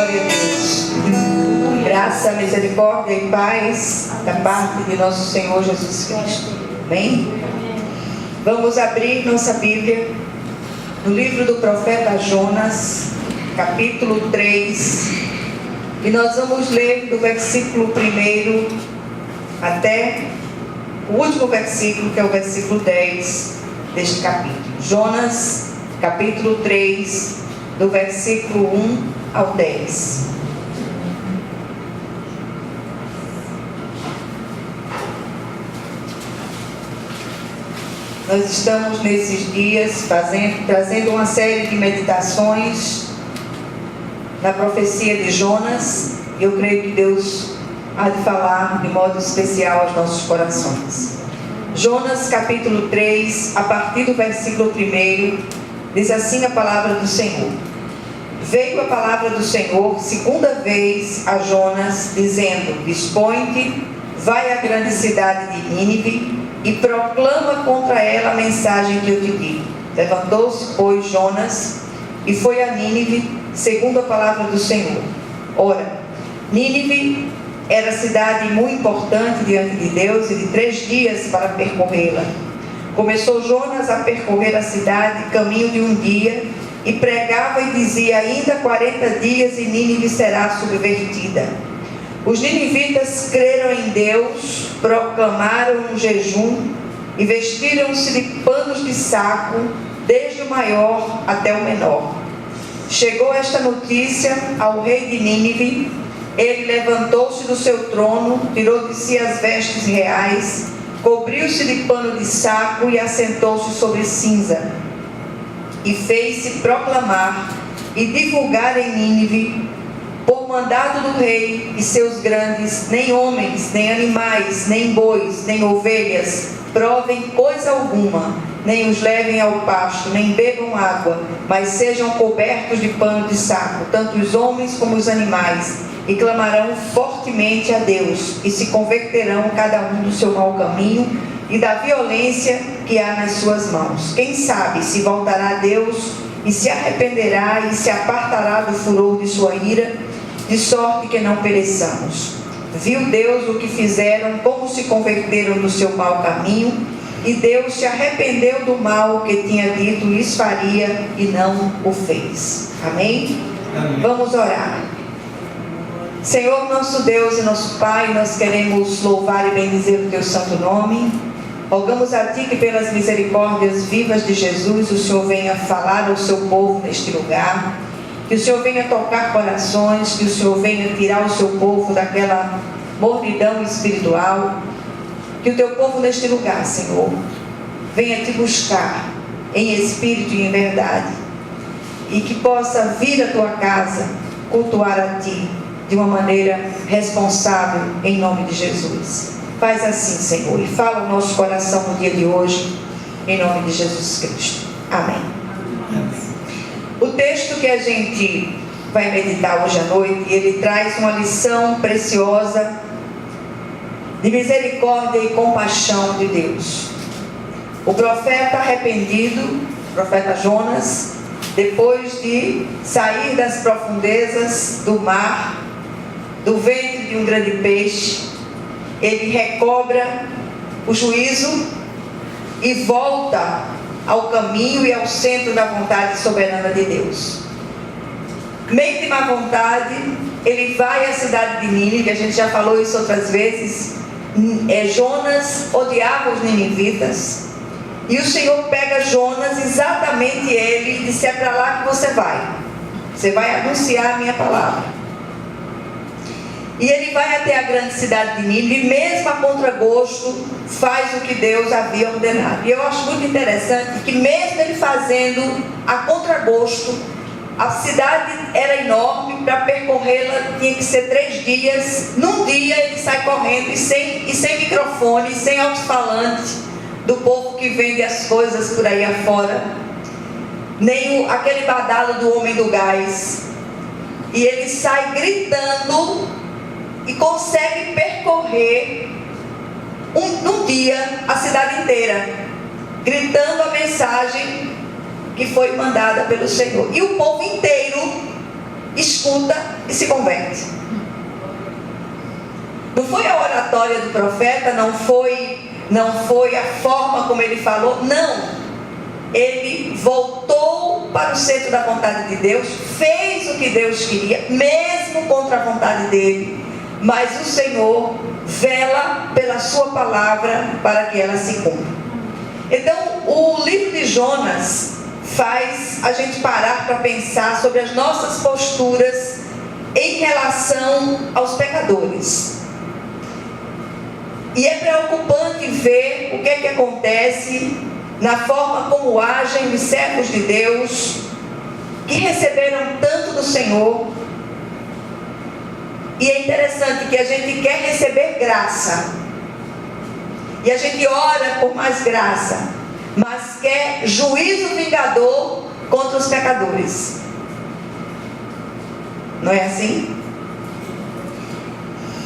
Glória a Deus. Graça, misericórdia e paz da parte de nosso Senhor Jesus Cristo. Amém? Vamos abrir nossa Bíblia no livro do profeta Jonas, capítulo 3, e nós vamos ler do versículo 1 até o último versículo, que é o versículo 10 deste capítulo. Jonas, capítulo 3, do versículo 1 ao 10. Nós estamos nesses dias trazendo uma série de meditações na profecia de Jonas, e eu creio que Deus há de falar de modo especial aos nossos corações. Jonas capítulo 3, a partir do versículo 1, diz assim a palavra do Senhor. Veio a palavra do Senhor segunda vez a Jonas, dizendo: Dispõe-te, vai à grande cidade de Nínive e proclama contra ela a mensagem que eu te digo. Levantou-se, pois, Jonas e foi a Nínive, segundo a palavra do Senhor. Ora, Nínive era cidade muito importante diante de Deus e de 3 dias para percorrê-la. Começou Jonas a percorrer a cidade, caminho de 1 dia, e pregava e dizia: ainda 40 dias e Nínive será subvertida. Os ninivitas creram em Deus, proclamaram um jejum e vestiram-se de panos de saco, desde o maior até o menor. Chegou esta notícia ao rei de Nínive. Ele levantou-se do seu trono, tirou de si as vestes reais, cobriu-se de pano de saco e assentou-se sobre cinza. E fez-se proclamar e divulgar em Nínive, por mandado do rei e seus grandes: nem homens, nem animais, nem bois, nem ovelhas provem coisa alguma, nem os levem ao pasto, nem bebam água, mas sejam cobertos de pano de saco, tanto os homens como os animais, e clamarão fortemente a Deus, e se converterão cada um do seu mau caminho e da violência que há nas suas mãos. Quem sabe se voltará a Deus e se arrependerá e se apartará do furor de sua ira, de sorte que não pereçamos. Viu Deus o que fizeram, como se converteram do seu mau caminho, e Deus se arrependeu do mal que tinha dito lhes faria e não o fez. Amém? Amém. Vamos orar. Senhor, nosso Deus e nosso Pai, nós queremos louvar e bendizer o teu santo nome. Rogamos a ti que pelas misericórdias vivas de Jesus o Senhor venha falar ao seu povo neste lugar, que o Senhor venha tocar corações, que o Senhor venha tirar o seu povo daquela mornidão espiritual, que o teu povo neste lugar, Senhor, venha te buscar em espírito e em verdade, e que possa vir à tua casa cultuar a ti de uma maneira responsável, em nome de Jesus. Faz assim, Senhor, e fala o nosso coração no dia de hoje, em nome de Jesus Cristo. Amém. Amém. O texto que a gente vai meditar hoje à noite, ele traz uma lição preciosa de misericórdia e compaixão de Deus. O profeta arrependido, o profeta Jonas, depois de sair das profundezas do mar, do ventre de um grande peixe, ele recobra o juízo e volta ao caminho e ao centro da vontade soberana de Deus. Meio de má vontade, ele vai à cidade de Nínive. A gente já falou isso outras vezes. Jonas odiava os ninivitas, e o Senhor pega Jonas, exatamente ele, e disse: é para lá que você vai anunciar a minha palavra. E ele vai até a grande cidade de Nínive, mesmo a contragosto, faz o que Deus havia ordenado. E eu acho muito interessante que, mesmo ele fazendo a contragosto, a cidade era enorme, para percorrê-la tinha que ser 3 dias. Num dia ele sai correndo, e sem microfone, sem alto-falante, do povo que vende as coisas por aí afora, nem aquele badalo do homem do gás. E ele sai gritando e consegue percorrer num dia a cidade inteira, gritando a mensagem que foi mandada pelo Senhor. E o povo inteiro escuta e se converte. Não foi a oratória do profeta, não foi a forma como ele falou, não. Ele voltou para o centro da vontade de Deus, fez o que Deus queria, mesmo contra a vontade dele, mas o Senhor vela pela sua palavra para que ela se cumpra. Então, o livro de Jonas faz a gente parar para pensar sobre as nossas posturas em relação aos pecadores. E é preocupante ver o que é que acontece na forma como agem os servos de Deus, que receberam tanto do Senhor. E é interessante que a gente quer receber graça, e a gente ora por mais graça, mas quer juízo vingador contra os pecadores. Não é assim?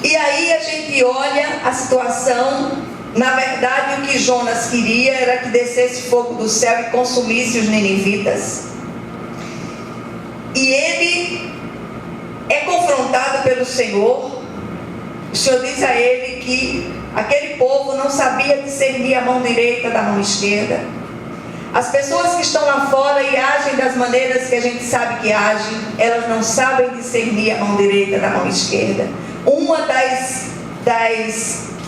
E aí a gente olha a situação. Na verdade, o que Jonas queria era que descesse fogo do céu e consumisse os ninivitas. E ele é confrontado pelo Senhor. O Senhor diz a ele que aquele povo não sabia discernir a mão direita da mão esquerda. As pessoas que estão lá fora e agem das maneiras que a gente sabe que agem, elas não sabem discernir a mão direita da mão esquerda. Uma das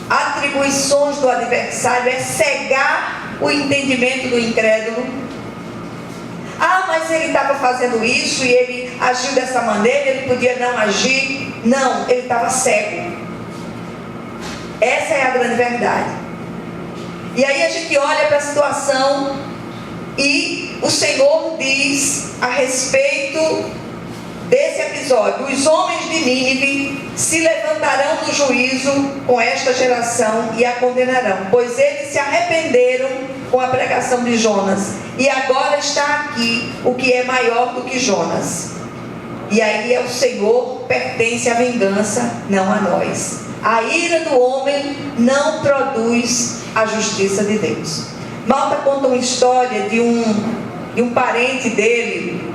atribuições do adversário é cegar o entendimento do incrédulo. Mas ele estava fazendo isso e ele agiu dessa maneira, ele podia não agir. Não, ele estava cego. Essa é a grande verdade. E aí a gente olha para a situação e o Senhor diz a respeito desse episódio: os homens de Nínive se levantarão no juízo com esta geração e a condenarão, pois eles se arrependeram com a pregação de Jonas, e agora está aqui o que é maior do que Jonas. E aí o Senhor pertence à vingança, não a nós. A ira do homem não produz a justiça de Deus. Malta conta uma história de um parente dele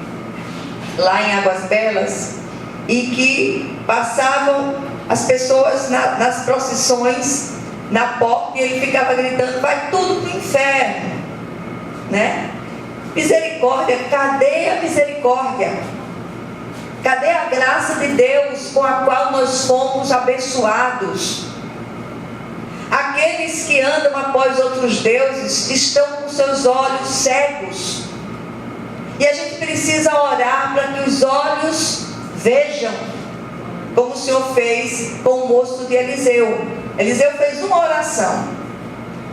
lá em Águas Belas, e que passavam as pessoas nas procissões na porta, e ele ficava gritando: vai tudo para o inferno, né? Misericórdia, cadê a misericórdia? Cadê a graça de Deus com a qual nós fomos abençoados? Aqueles que andam após outros deuses estão com seus olhos cegos. E a gente precisa orar para que os olhos vejam, como o Senhor fez com o moço de Eliseu. Eliseu fez uma oração: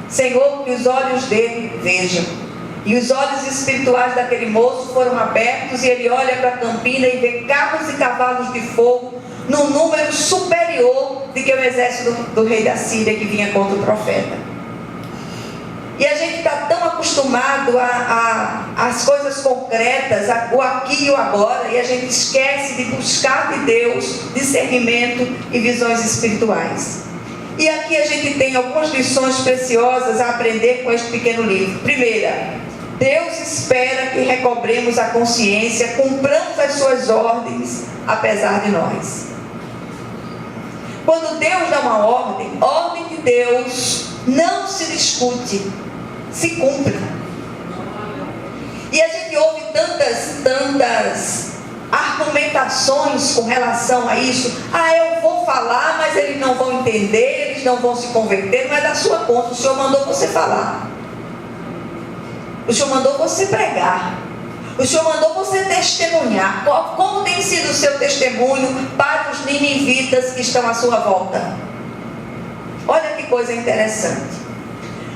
Senhor, que os olhos dele vejam. E os olhos espirituais daquele moço foram abertos, e ele olha para a campina e vê carros e cavalos de fogo num número superior do que o exército do rei da Síria que vinha contra o profeta. E a gente está tão acostumado às coisas concretas, o aqui e o agora, e a gente esquece de buscar de Deus discernimento e visões espirituais. E aqui a gente tem algumas lições preciosas a aprender com este pequeno livro. Primeira, Deus espera que recobremos a consciência, cumpramos as suas ordens, apesar de nós. Quando Deus dá uma ordem de Deus não se discute, se cumpre. E a gente ouve tantas argumentações com relação a isso. Eu vou falar, mas eles não vão entender, eles não vão se converter. Não é da sua conta. O Senhor mandou você falar, o Senhor mandou você pregar, o Senhor mandou você testemunhar. Como tem sido o seu testemunho para os ninivitas que estão à sua volta? Olha que coisa interessante.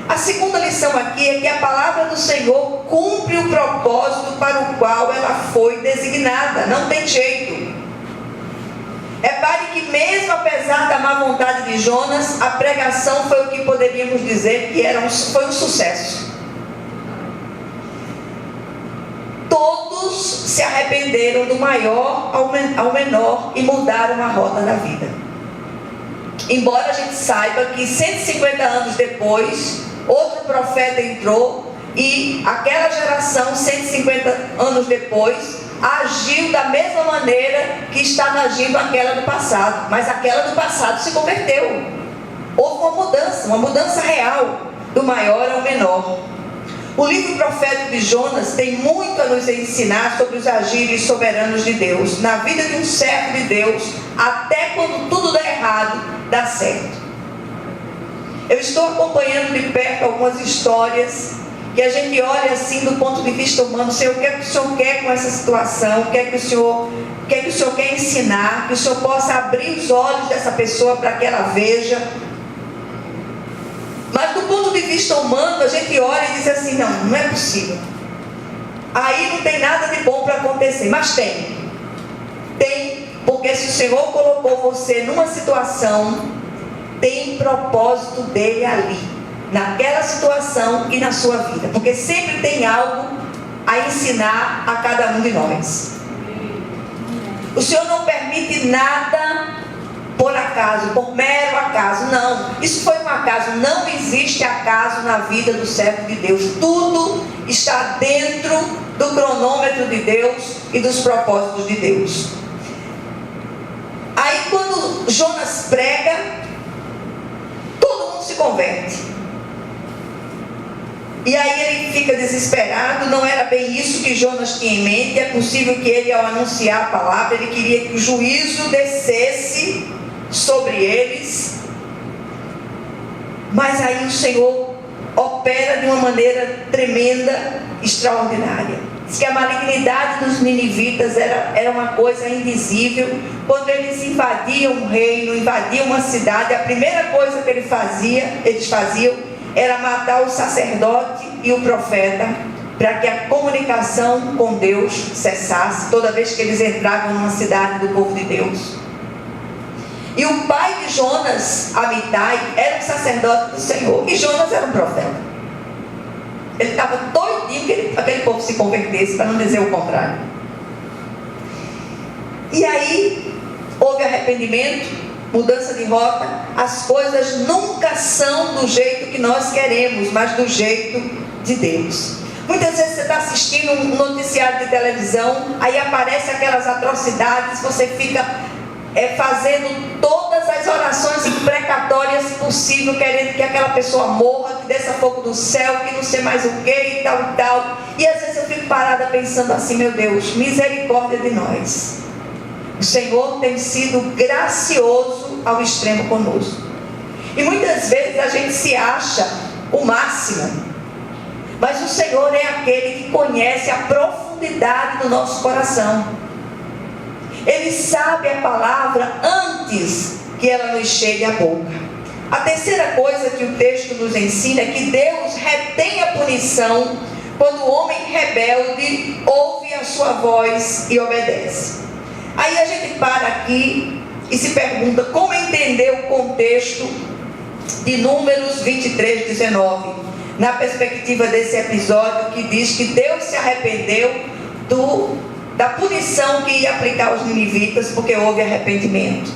A segunda lição aqui é que a palavra do Senhor cumpre o propósito para o qual ela foi designada. Não tem jeito. Repare que mesmo apesar da má vontade de Jonas, a pregação foi o que poderíamos dizer que foi um sucesso. Todos se arrependeram do maior ao menor e mudaram a rota da vida. Embora a gente saiba que 150 anos depois, outro profeta entrou, e aquela geração, 150 anos depois, agiu da mesma maneira que estava agindo aquela do passado, mas aquela do passado se converteu. Houve uma mudança real, do maior ao menor. O livro profético de Jonas tem muito a nos ensinar sobre os agires soberanos de Deus, na vida de um servo de Deus, até quando tudo dá errado, dá certo. Eu estou acompanhando de perto algumas histórias que a gente olha assim do ponto de vista humano. Senhor, o que é que o Senhor quer com essa situação? O que é que o Senhor quer ensinar? Que o Senhor possa abrir os olhos dessa pessoa para que ela veja. Mas do ponto de vista humano, a gente olha e diz assim, não é possível. Aí não tem nada de bom para acontecer. Mas tem, porque se o Senhor colocou você numa situação, tem propósito dele ali, naquela situação e na sua vida, porque sempre tem algo a ensinar a cada um de nós. O Senhor não permite nada por acaso, por mero acaso. Não, isso foi um acaso. Não existe acaso na vida do servo de Deus. Tudo está dentro do cronômetro de Deus e dos propósitos de Deus. Aí quando Jonas prega, todo mundo se converte. E aí ele fica desesperado. Não era bem isso que Jonas tinha em mente. É possível que ele, ao anunciar a palavra, ele queria que o juízo descesse sobre eles. Mas aí o Senhor opera de uma maneira tremenda, extraordinária. Diz que a malignidade dos ninivitas era uma coisa indizível. Quando eles invadiam um reino, invadiam uma cidade, a primeira coisa que eles faziam era matar o sacerdote e o profeta, para que a comunicação com Deus cessasse toda vez que eles entravam numa cidade do povo de Deus. E o pai de Jonas, Amitai, era um sacerdote do Senhor, e Jonas era um profeta. Ele estava doidinho que aquele povo se convertesse, para não dizer o contrário. E aí houve arrependimento, mudança de rota. As coisas nunca são do jeito que nós queremos, mas do jeito de Deus. Muitas vezes você está assistindo um noticiário de televisão, aí aparecem aquelas atrocidades, você fica fazendo todas as orações imprecatórias possíveis, querendo que aquela pessoa morra, que desça fogo do céu, que não sei mais o que e tal. E às vezes eu fico parada pensando assim, meu Deus, misericórdia de nós. O Senhor tem sido gracioso ao extremo conosco. E muitas vezes a gente se acha o máximo, mas o Senhor é aquele que conhece a profundidade do nosso coração. Ele sabe a palavra antes que ela nos chegue à boca. A terceira coisa que o texto nos ensina é que Deus retém a punição quando o homem rebelde ouve a sua voz e obedece. Aí a gente para aqui e se pergunta como entender o contexto de Números 23, 19, na perspectiva desse episódio que diz que Deus se arrependeu da punição que ia aplicar aos ninivitas, porque houve arrependimento.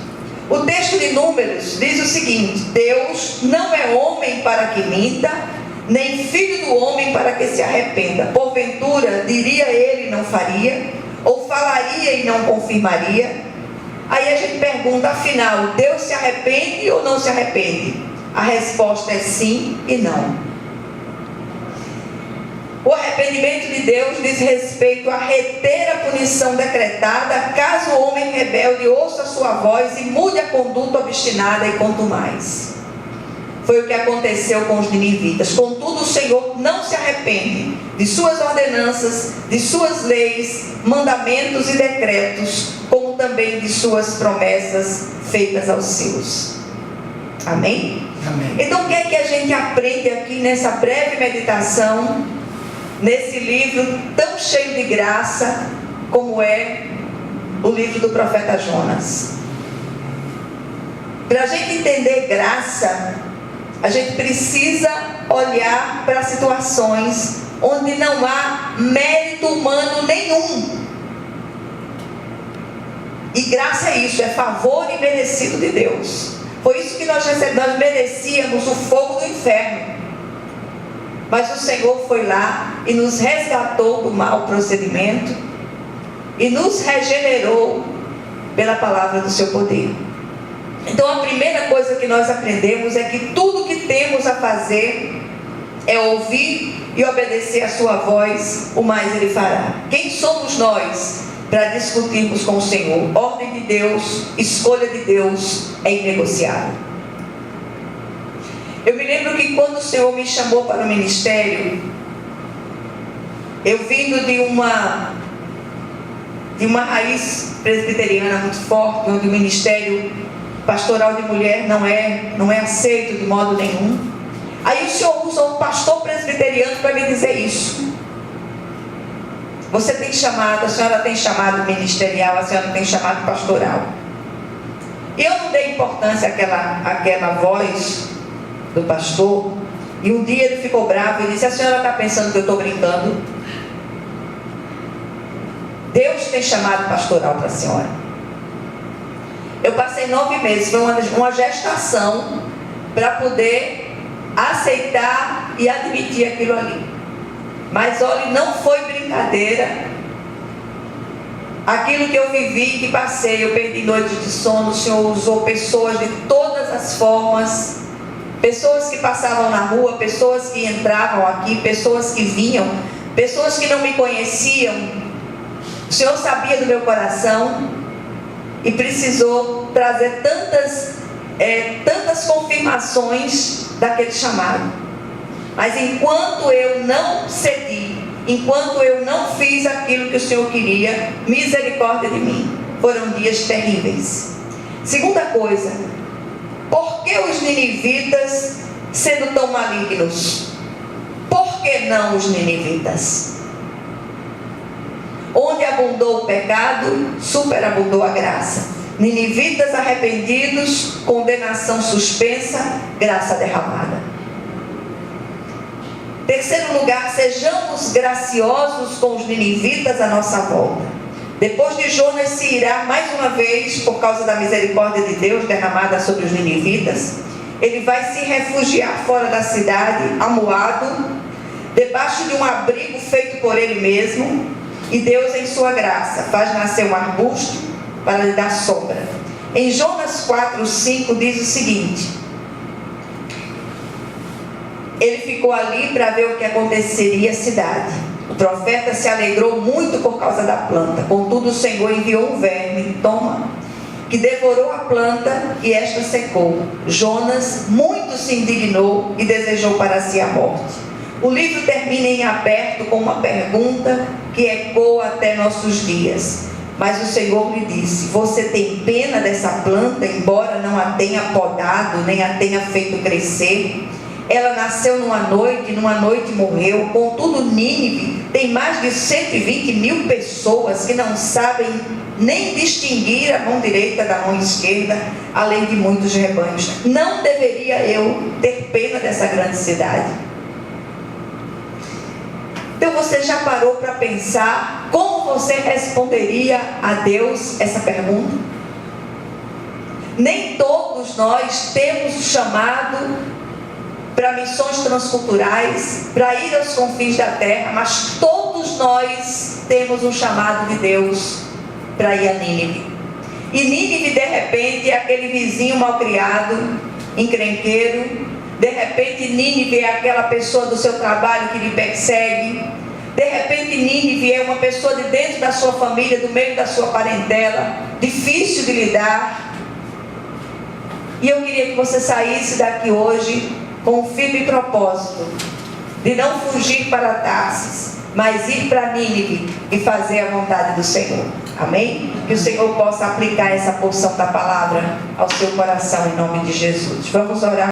O texto de Números diz o seguinte: Deus não é homem para que minta, nem filho do homem para que se arrependa. Porventura, diria ele, não faria, ou falaria e não confirmaria. Aí a gente pergunta, afinal, Deus se arrepende ou não se arrepende? A resposta é sim e não. O arrependimento de Deus diz respeito a reter a punição decretada caso o homem rebelde ouça a sua voz e mude a conduta obstinada e contumaz. Foi o que aconteceu com os ninivitas. Contudo, o Senhor não se arrepende de suas ordenanças, de suas leis, mandamentos e decretos, como também de suas promessas feitas aos seus. Amém? Amém. Então, o que é que a gente aprende aqui nessa breve meditação, nesse livro tão cheio de graça como é o livro do profeta Jonas? Para a gente entender graça, a gente precisa olhar para situações onde não há mérito humano nenhum. E graça é isso, é favor imerecido de Deus. Foi isso que nós recebemos. Nós merecíamos o fogo do inferno, mas o Senhor foi lá e nos resgatou do mau procedimento, e nos regenerou pela palavra do seu poder. Então a primeira coisa que nós aprendemos é que tudo que temos a fazer é ouvir e obedecer a sua voz, o mais Ele fará. Quem somos nós para discutirmos com o Senhor? Ordem de Deus, escolha de Deus é inegociável. Eu me lembro que quando o Senhor me chamou para o ministério, eu vindo de uma raiz presbiteriana muito forte, onde o ministério pastoral de mulher não é aceito de modo nenhum. Aí o Senhor usa um pastor presbiteriano para me dizer isso. Você tem chamado, a senhora tem chamado ministerial, a senhora tem chamado pastoral. E eu não dei importância àquela voz do pastor. E um dia ele ficou bravo e disse: a senhora está pensando que eu estou brincando? Deus tem chamado pastoral para a senhora. Eu passei 9 meses, foi uma gestação para poder aceitar e admitir aquilo ali. Mas olha, não foi brincadeira. Aquilo que eu vivi, que passei, eu perdi noites de sono. O Senhor usou pessoas de todas as formas, pessoas que passavam na rua, pessoas que entravam aqui, pessoas que vinham, pessoas que não me conheciam. O Senhor sabia do meu coração e precisou trazer tantas confirmações daquele chamado. Mas enquanto eu não cedi, enquanto eu não fiz aquilo que o Senhor queria, misericórdia de mim, foram dias terríveis. Segunda coisa, por que os ninivitas sendo tão malignos? Por que não os ninivitas? Onde abundou o pecado, superabundou a graça. Ninivitas arrependidos, condenação suspensa, graça derramada. Terceiro lugar, sejamos graciosos com os ninivitas à nossa volta. Depois de Jonas se irá mais uma vez, por causa da misericórdia de Deus derramada sobre os ninivitas, ele vai se refugiar fora da cidade, amuado, debaixo de um abrigo feito por ele mesmo, e Deus, em sua graça, faz nascer um arbusto para lhe dar sombra. Em Jonas 4:5 diz o seguinte: ele ficou ali para ver o que aconteceria à cidade. O profeta se alegrou muito por causa da planta. Contudo, o Senhor enviou um verme, que devorou a planta e esta secou. Jonas muito se indignou e desejou para si a morte. O livro termina em aberto com uma pergunta que ecoa até nossos dias. Mas o Senhor lhe disse: você tem pena dessa planta, embora não a tenha podado, nem a tenha feito crescer? Ela nasceu numa noite morreu. Contudo, Nínive tem mais de 120.000 pessoas que não sabem nem distinguir a mão direita da mão esquerda, além de muitos rebanhos. Não deveria eu ter pena dessa grande cidade? Então você já parou para pensar como você responderia a Deus essa pergunta? Nem todos nós temos o chamado para missões transculturais, para ir aos confins da terra, mas todos nós temos um chamado de Deus para ir a Nínive. E Nínive, de repente, é aquele vizinho malcriado, encrenqueiro. De repente, Nínive é aquela pessoa do seu trabalho que lhe persegue. De repente, Nínive é uma pessoa de dentro da sua família, do meio da sua parentela, difícil de lidar. E eu queria que você saísse daqui hoje com um firme propósito de não fugir para Tarsis, mas ir para Nínive e fazer a vontade do Senhor. Amém? Que o Senhor possa aplicar essa porção da palavra ao seu coração em nome de Jesus. Vamos orar.